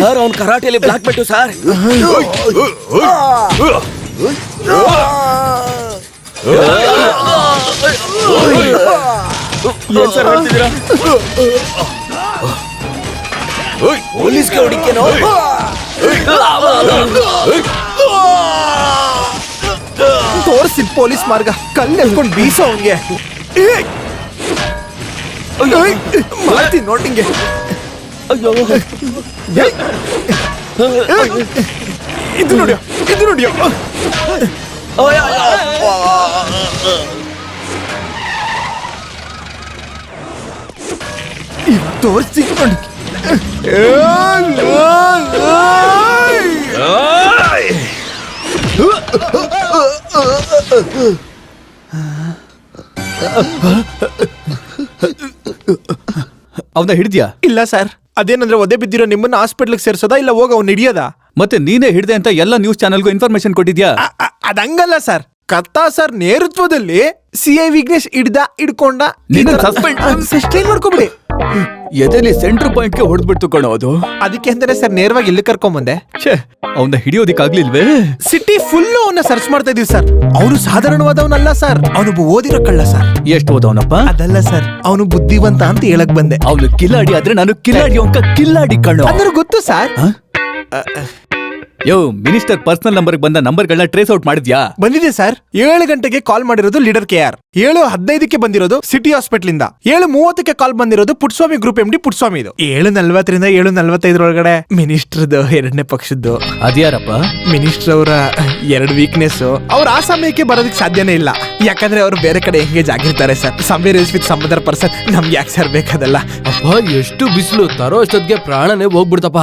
Sir ಅವ್ನ್ ಕರಾಟೆಯಲ್ಲಿ black belt sir. ಏನ್ sir ಹೇಳ್ತಿದ್ದೀರಾ? ಪೊಲೀಸ್ಗೆ ಹೊಡಿಕೇನೋ? ತೋರಿಸಿ ಪೊಲೀಸ್ ಮಾರ್ಗ, ಕಲ್ಲು ಎತ್ಕೊಂಡು ಬೀಸೋ ಅವನ್ಗೆ. ಮಾಡ್ತೀನಿ ನೋಟಿಂಗೆ. ಅಯ್ಯೋ ಇದು ನೋಡಿಯೋ, ಇದು ನೋಡಿಯೋ. ತೋರಿಸಿ ನೋಡಿ. ಅವನ ಹಿಡಿದ್ಯಾ? ಇಲ್ಲ ಸರ್. ಅದೇನಂದ್ರೆ ಒದೆ ಬಿದ್ದಿರೋ ನಿಮ್ಮನ್ನ ಹಾಸ್ಪಿಟ್ಲಿಗೆ ಸೇರ್ಸೋದಾ ಇಲ್ಲ ಹೋಗ ಅವ್ನು ಹಿಡಿಯೋದಾ? ಮತ್ತೆ ನೀನೇ ಹಿಡ್ದೆ ಅಂತ ಎಲ್ಲ ನ್ಯೂಸ್ ಚಾನೆಲ್ಗೂ ಇನ್ಫಾರ್ಮೇಶನ್ ಕೊಟ್ಟಿದ್ಯಾ? ಅದಂಗಲ್ಲ ಸರ್. ಕತ್ತಾ ಸರ್ ನೇತೃತ್ವದಲ್ಲಿ CI ವಿಘ್ನೇಶ್ ಹಿಡ್ಕೊಂಡ. ಸಸ್ಟೈನ್ ಮಾಡ್ಕೊಬಿಡಿ. ಎದೆಲಿ ಸೆಂಟ್ರ್ ಪಾಯಿಂಟ್ಗೆ ಹೊಡೆದ್ಬಿಡ್ತು ಕಣೋ ಅದು. ಅದಕ್ಕೆ ಅಂತಾನೆ ಸರ್ ನೇರವಾಗಿ ಇಲ್ಲಿ ಕರ್ಕೊಂಬಂದೆ. ಅವನ್ನ ಹಿಡಿಯೋದಿಕ್ಕಾಗ್ಲಿಲ್ವೇ? ಸಿಟಿ ಫುಲ್ ಅವನ್ನ ಸರ್ಚ್ ಮಾಡ್ತಾ ಇದೀವಿ ಸರ್. ಅವನು ಸಾಧಾರಣವಾದವನಲ್ಲ ಸರ್, ಅವನು ಓದಿರೋ ಕಳ್ಳ ಸರ್. ಎಷ್ಟು ಓದವನಪ್ಪ? ಅದಲ್ಲ ಸರ್, ಅವನು ಬುದ್ಧಿವಂತ ಅಂತ ಹೇಳಕ್ ಬಂದೆ. ಅವನು ಕಿಲಾಡಿ ಆದ್ರೆ ನಾನು ಕಿಲಾಡಿ ಅಂಕ ಕಿಲಾಡಿ ಕಣ್ಣು. ಅಂದ್ರೆ ಗೊತ್ತು ಸರ್. ಯೋ, ಮಿನಿಸ್ಟರ್ ಪರ್ಸನಲ್ ನಂಬರ್ಗೆ ಬಂದ ನಂಬರ್ಗಳನ್ನ ಟ್ರೇಸ್ ಔಟ್ ಮಾಡಿದ್ಯಾ? ಬಂದಿದೆ ಸರ್. 7 ಗಂಟೆಗೆ ಕಾಲ್ ಮಾಡಿರೋದು ಲೀಡರ್ KR, 7:15 ಬಂದಿರೋದು ಸಿಟಿ ಹಾಸ್ಪಿಟಲ್ ಇಂದ, 7:30 ಕಾಲ್ ಬಂದಿರೋದು ಪುಟ್ಸ್ವಾಮಿ ಗ್ರೂಪ್ MD ಪುಟ್ಸ್ವಾಮಿ. 7:40 7:45 ಒಳಗಡೆ ಮಿನಿಸ್ಟರ್ದು 2ನೇ ಪಕ್ಷದ್ದು. ಅದ್ಯಾರಪ್ಪ? ಮಿನಿಸ್ಟರ್ ಅವರ 2 ವೀಕ್ನೆಸ್. ಅವ್ರು ಆ ಸಮಯಕ್ಕೆ ಬರೋದಕ್ಕೆ ಸಾಧ್ಯನೇ ಇಲ್ಲ, ಯಾಕಂದ್ರೆ ಅವ್ರು ಬೇರೆ ಕಡೆ ಎಂಗೇಜ್ ಆಗಿರ್ತಾರೆ sir. Somewhere is with some other person. ನಮ್ಗೆ ಯಾಕೆ ಸರ್ ಬೇಕಾದಲ್ಲ? ಅಪ್ಪ ಎಷ್ಟು ಬಿಸಿಲು, ತರೋ ಅಷ್ಟೊತ್ತಿಗೆ ಪ್ರಾಣನೇ ಹೋಗ್ಬಿಡ್ತಪ್ಪ.